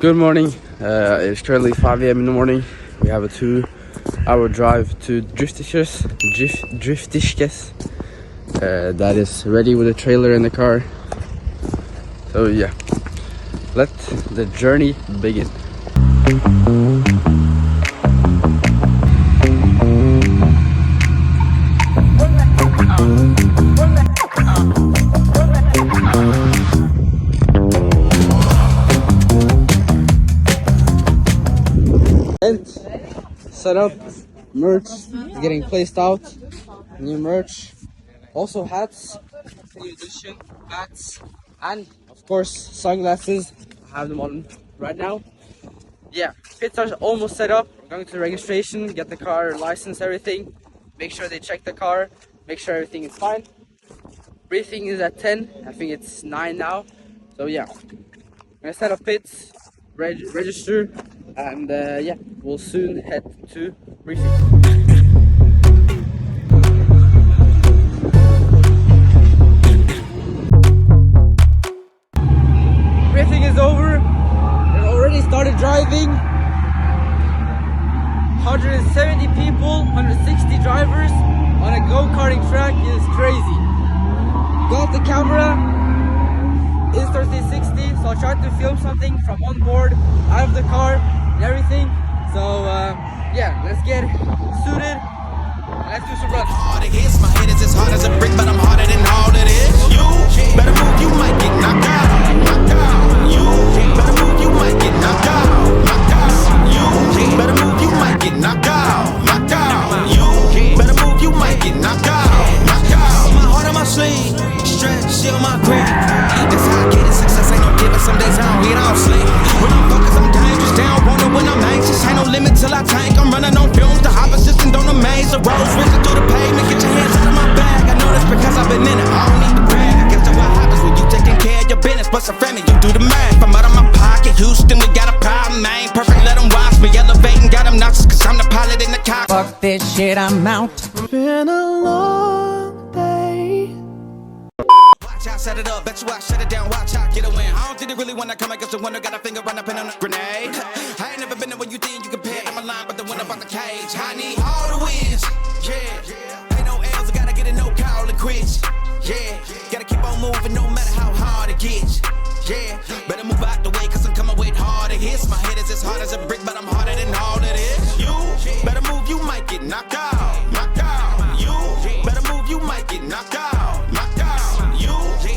Good morning. It's currently 5 a.m. in the morning. We have a 2-hour drive to Driftisches. That is ready with a trailer in the car. So yeah, let the journey begin. Set up, merch is getting placed out, new merch, also hats, new edition, hats, and of course sunglasses. I have them on right now. Yeah, pits are almost set up. We're going to the registration, get the car license, everything, make sure they check the car, make sure everything is fine. Briefing is at 10, I think it's 9 now, so yeah, I'm gonna set up pits, register, and yeah, we'll soon head to briefing. Briefing is over. They already started driving. 170 people, 160 drivers on a go-karting track is crazy. Got the camera. Insta 360, so I tried to film something from on board, out of the car, and everything. So yeah, let's get suited. Let's do some runs. My head is as hard as a brick, but I'm harder than all it is. You better move, you might get knocked out. You better move, you might get knocked out. You better move, you might get knocked out. You better move, you might get knocked out. My heart on my sleeve, stretch, seal my grip. That's how I get it. Success ain't no given. Some days I don't eat, I don't sleep. When I'm focused, I'm dangerous. Down, wonder when I'm anxious. Ain't no limit till I tank. I'm running on fumes. The opposition don't amaze. The roads racing through the pavement. Get your hands out of my bag. I know that's because I've been in it. I don't need to brag. I guess that's what happens when you taking care of your business. But some family, you do the math. I'm out of my pocket. Houston, we got a problem. I ain't perfect. Let them watch me elevating. Got them nauseous cause I'm the pilot in the car. Fuck this shit, I'm out. Been a long day. Watch out, set it up, bet you I shut it down, watch out, get a win. I don't think they really wanna come against the winner, got a finger run up in a grenade. I ain't never been there when you think you compare, I'm a line, but the winner about the cage. I need all the wins, yeah. Ain't no L's, I gotta get it, no call and quits, yeah. Gotta keep on moving, no matter how hard it gets, yeah. Better move out the way, cause I'm coming with harder hits. My head is as hard as a brick, but I'm harder than all it is. You better move, you might get knocked out, You better move, you might get knocked out.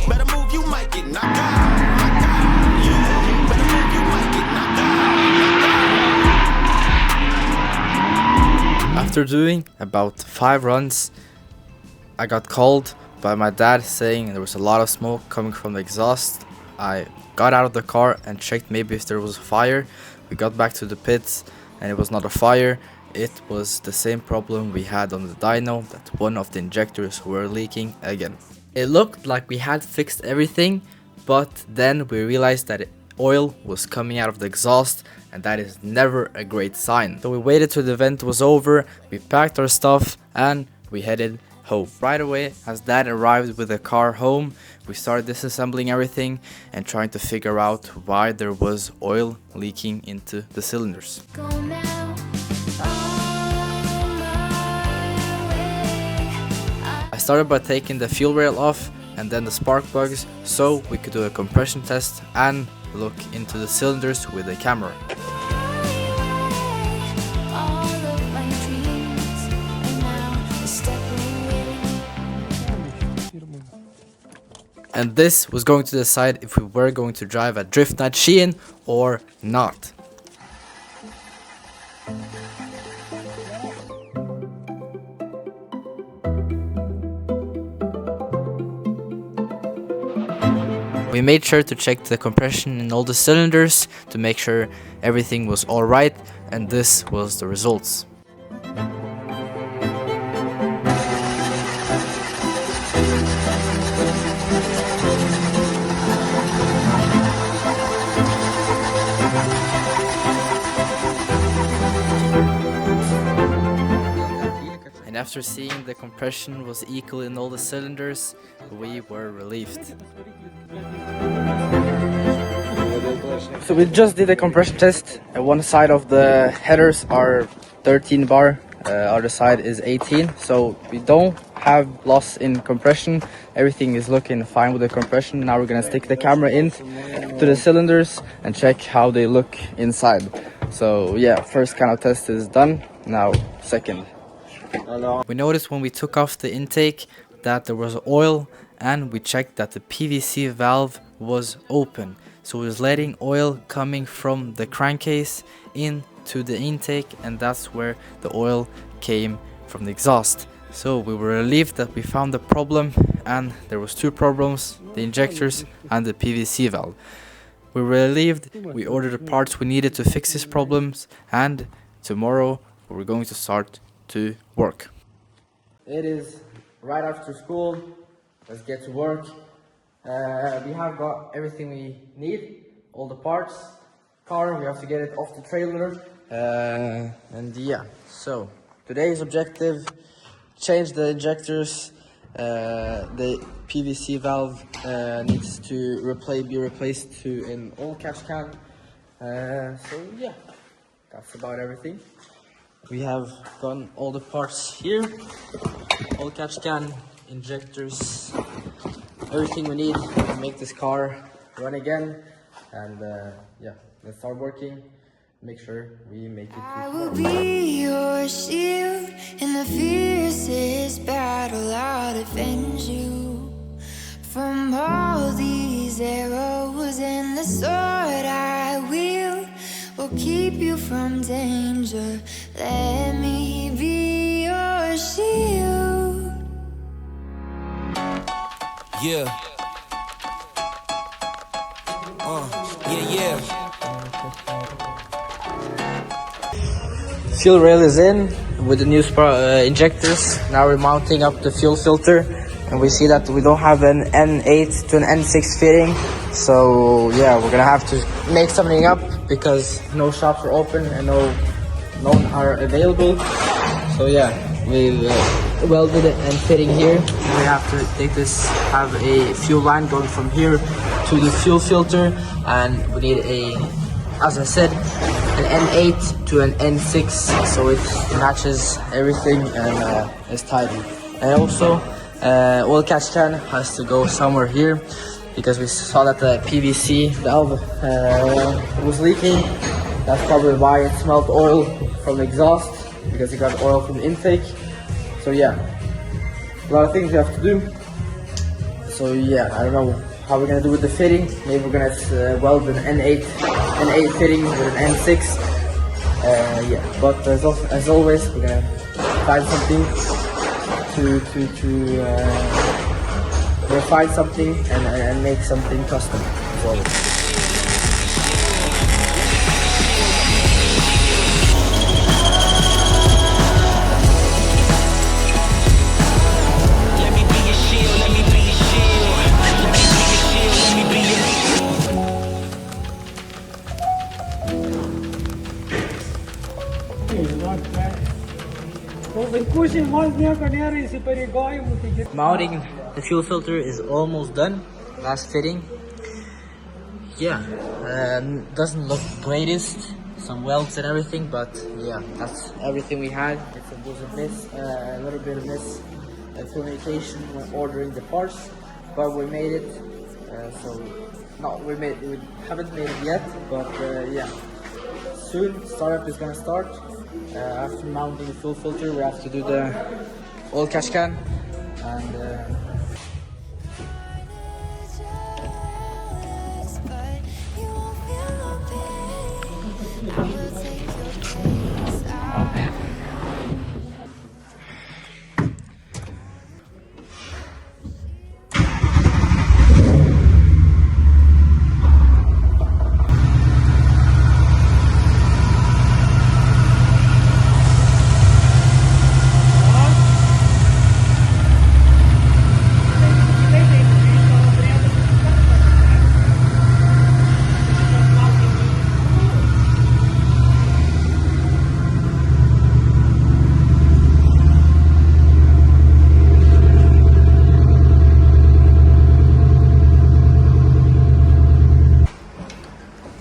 Better move, you might get knocked out. You better move, you might get knocked out. After doing about 5 runs, I got called by my dad saying there was a lot of smoke coming from the exhaust. I got out of the car and checked maybe if there was a fire. We got back to the pits and it was not a fire. It was the same problem we had on the dyno, that one of the injectors were leaking again. It looked like we had fixed everything, but then we realized that oil was coming out of the exhaust, and that is never a great sign. So we waited till the event was over, we packed our stuff, and we headed home. Right away, as Dad arrived with the car home, we started disassembling everything and trying to figure out why there was oil leaking into the cylinders. I started by taking the fuel rail off and then the spark plugs so we could do a compression test and look into the cylinders with a camera. And this was going to decide if we were going to drive at Drift Night Skien or not. We made sure to check the compression in all the cylinders to make sure everything was alright, and this was the results. And after seeing the compression was equal in all the cylinders, we were relieved. So we just did a compression test. One side of the headers are 13 bar, other side is 18. So we don't have loss in compression. Everything is looking fine with the compression. Now we're gonna stick the camera in to the cylinders and check how they look inside. So yeah, first kind of test is done. Now second. We noticed when we took off the intake that there was oil, and we checked that the PVC valve was open. So it was letting oil coming from the crankcase into the intake, and that's where the oil came from the exhaust. So we were relieved that we found the problem, and there was two problems: the injectors and the PVC valve. We were relieved. We ordered the parts we needed to fix these problems, and tomorrow we're going to start to work. It is right after school. Let's get to work. We have got everything we need, all the parts. Car, we have to get it off the trailer. And yeah, so today's objective: change the injectors. The PVC valve needs to be replaced to an old catch can. So yeah, that's about everything. We have gotten all the parts here: old catch can, injectors, everything we need to make this car run again. And yeah, let's start working. Make sure we make it. I will be your shield in the fiercest battle. I'll defend you from all these arrows, and the sword I wield will keep you from danger. Let me be your shield. Yeah. Yeah. Fuel rail is in with the new injectors. Now we're mounting up the fuel filter, and we see that we don't have an N8 to an N6 fitting. So yeah, we're gonna have to make something up because no shops are open and none are available. So yeah, we welded it and fitting here. We have to have a fuel line going from here to the fuel filter, and we need as I said, an N8 to an N6, so it matches everything and is tidy. And also, oil catch can has to go somewhere here because we saw that the PVC valve was leaking. That's probably why it smelled oil from the exhaust, because it got oil from the intake. So yeah, a lot of things we have to do. So yeah, I don't know how we're gonna do with the fitting. Maybe we're gonna weld an N8 fitting with an N6. Yeah, but as always, we're gonna find something we'll find something and make something custom as always. Mounting the fuel filter is almost done. Last fitting. Yeah, doesn't look greatest. Some welds and everything, but yeah, that's everything we had. There's a little bit of miscommunication when ordering the parts, but we made it. We haven't made it yet, but yeah, soon startup is gonna start. After mounting the fuel filter, we have to do the oil catch can, and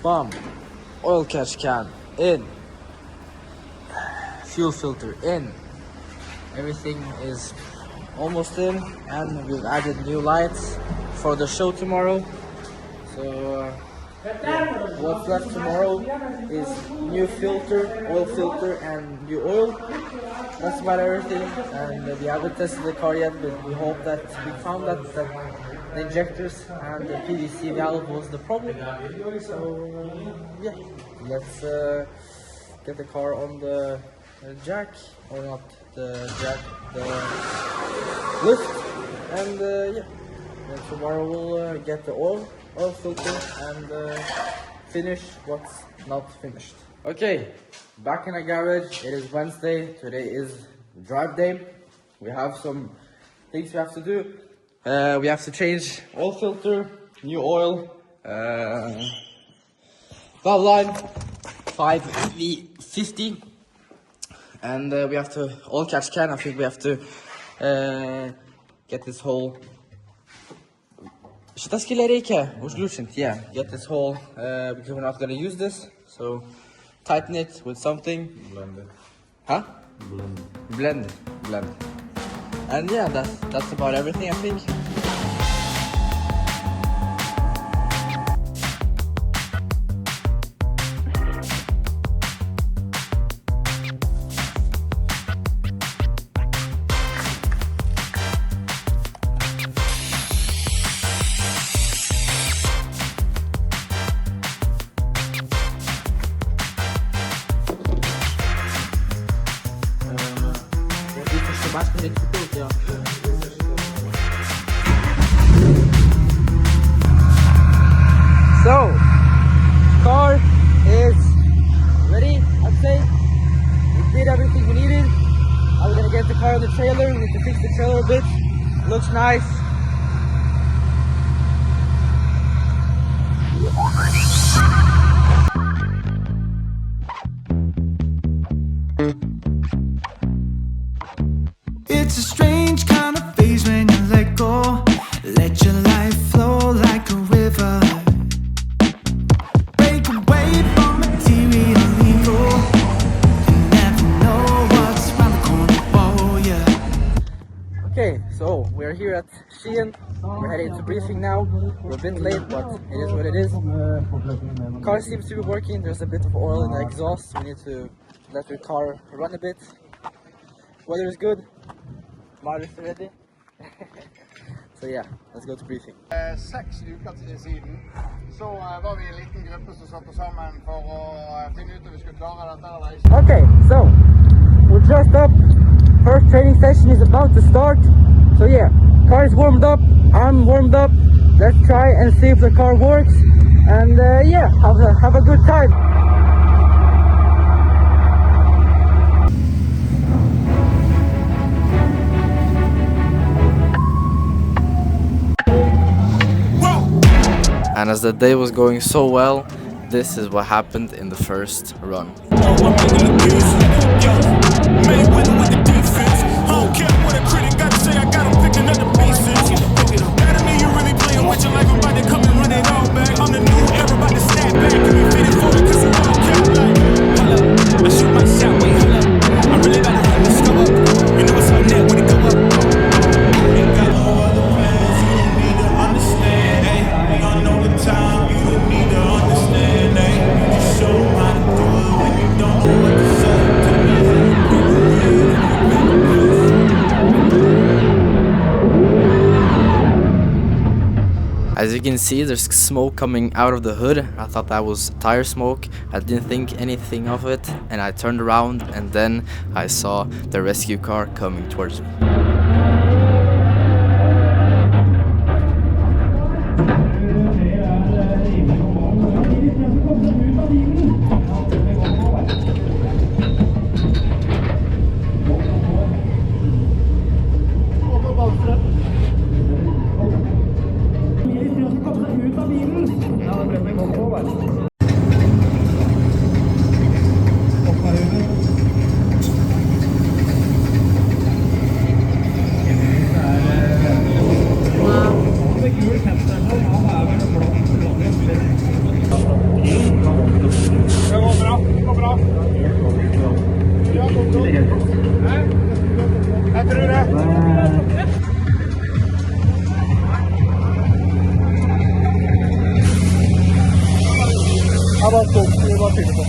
Bomb. Oil catch can in. Fuel filter in. Everything is almost in, and we've added new lights for the show tomorrow. So yeah. What's left tomorrow is new filter, oil filter, and new oil. That's about everything. And we haven't tested the car yet, but we hope that we found that the injectors and the PVC valve was the problem. So yeah, let's get the car on the jack, or not the jack, the lift, and yeah. And tomorrow we'll get the oil filter and finish what's not finished. Okay, back in the garage. It is Wednesday. Today is drive day. We have some things we have to do. We have to change oil filter, new oil, valve line 5V50, and we have to oil catch can. I think we have to get this whole. Yeah, get this whole because we're not gonna use this. So tighten it with something. Blend it. Huh? Blend it. And yeah, that's about everything, I think. So, car is ready, I'd say. We did everything we needed. I'm gonna get the car on the trailer. We need to fix the trailer a bit. Looks nice. It's a strange kind of phase when you let go. Let your life flow like a river. Break away from material ego. You never know what's around the corner for you. Okay, so we're here at Skien. We're heading to briefing now. We're a bit late, but it is what it is. Car seems to be working. There's a bit of oil in the exhaust. We need to let the car run a bit. Weather is good. Marius is ready. So yeah, let's go to briefing. 6 uker siden så var vi en liten gruppe som satt oss sammen for å finne ut om vi skulle klare dette eller ikke. Okay, so we're just up. First training session is about to start. So yeah, car is warmed up. I'm warmed up. Let's try and see if the car works. And yeah, have a good time. And as the day was going so well, this is what happened in the first run. As you can see, there's smoke coming out of the hood. I thought that was tire smoke. I didn't think anything of it, and I turned around and then I saw the rescue car coming towards me. How about Coke? What about people?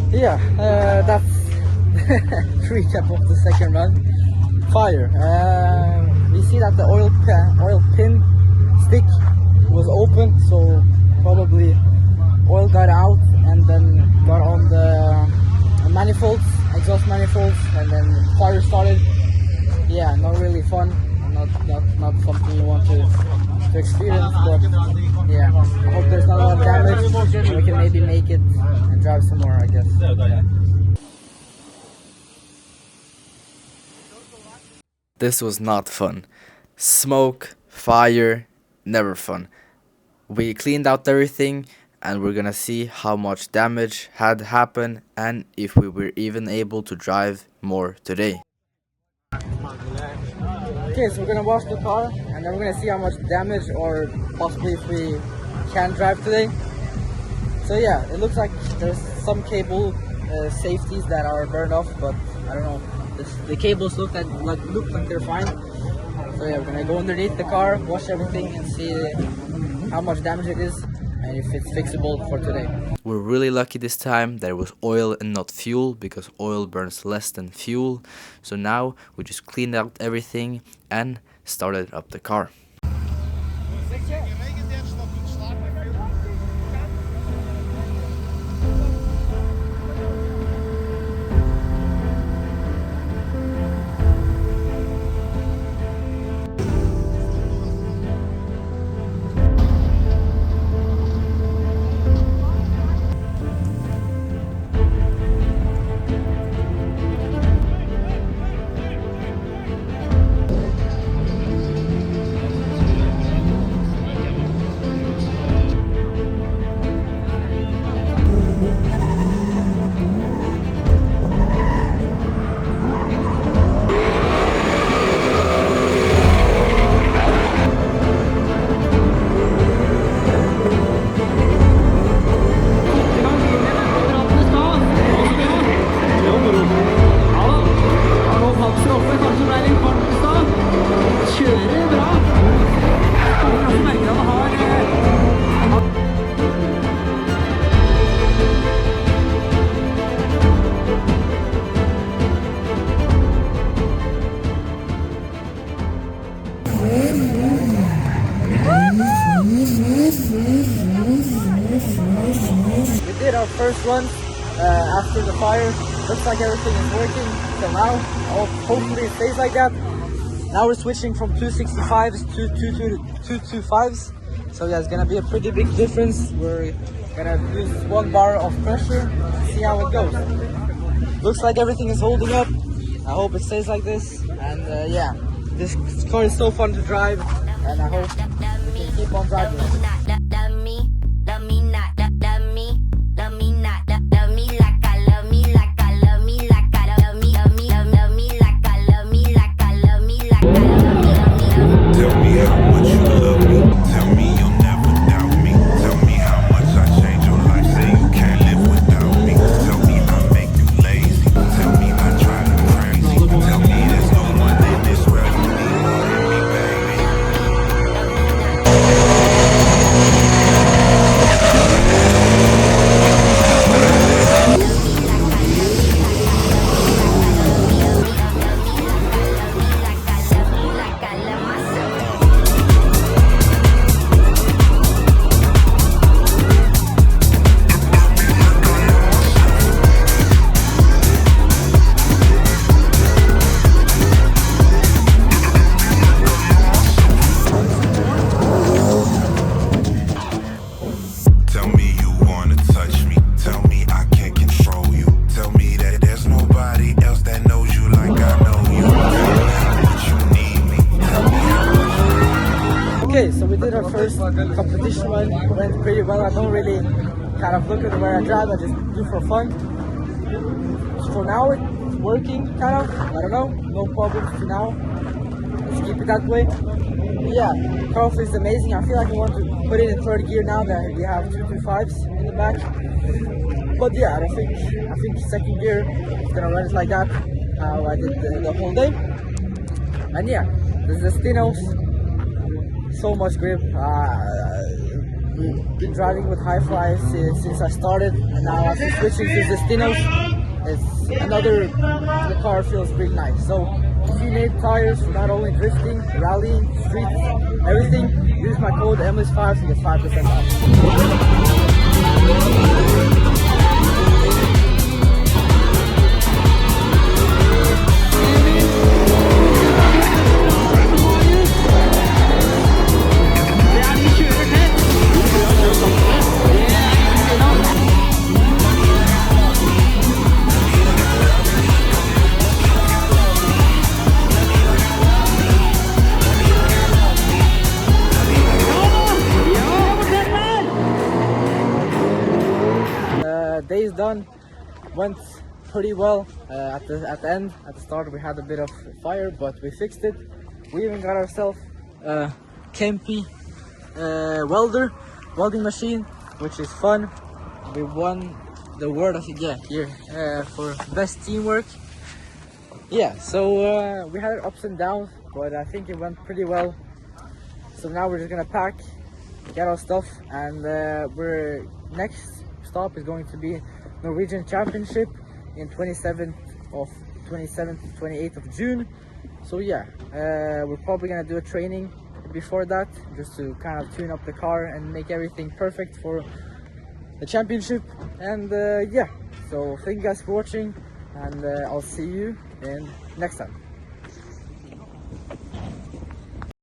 Yeah, that's recap of the second run. Fire. We see that the oil pin stick was open, so probably oil got out and then got on the manifolds, exhaust manifolds, and then fire started. Yeah, not really fun. Not something you want to experience, but yeah, I hope there's not a lot of damage, so we can maybe make it and drive some more, I guess. Yeah. This was not fun. Smoke, fire, never fun. We cleaned out everything and we're gonna see how much damage had happened and if we were even able to drive more today. Okay, so we're gonna wash the car and then we're gonna see how much damage or possibly if we can drive today. So yeah, it looks like there's some cable safeties that are burned off, but I don't know. The cables look like they're fine. So yeah, we're gonna go underneath the car, wash everything, and see how much damage it is and if it's fixable for today. We're really lucky this time there was oil and not fuel, because oil burns less than fuel. So now we just cleaned out everything and started up the car. We did our first run after the fire. Looks like everything is working till now. Hopefully it stays like that. Now we're switching from 265s to 225s. So yeah, it's gonna be a pretty big difference. We're gonna use 1 bar of pressure, see how it goes. Looks like everything is holding up. I hope it stays like this. And yeah, this car is so fun to drive, and I hope we can keep on driving it. Okay, so we did our first competition run. Went pretty well. I don't really kind of look at where I drive, I just do for fun. For now it's working, kind of, I don't know, no problems for now. Let's keep it that way. Yeah, car is amazing. I feel like I want to put it in third gear now that we have 225s in the back. But yeah, I think second gear is gonna run it like that, how I did the whole day. And yeah, the Zestinos, so much grip. We've been driving with high flies since I started, and now after switching to Zestinos, it's another, the car feels really nice. So if you need tires for not only drifting, rallying, streets, everything, use my code MLS5 to get 5% off. Day's done, went pretty well. At the end, at the start, we had a bit of fire, but we fixed it. We even got ourselves a Kempi welding machine, which is fun. We won the award, I think, yeah, here for best teamwork. Yeah, so we had ups and downs, but I think it went pretty well. So now we're just gonna pack, get our stuff, and we're next stop is going to be Norwegian Championship in 27th to 28th of June. So yeah, we're probably gonna do a training before that, just to kind of tune up the car and make everything perfect for the championship. And yeah, so thank you guys for watching, and I'll see you in next time.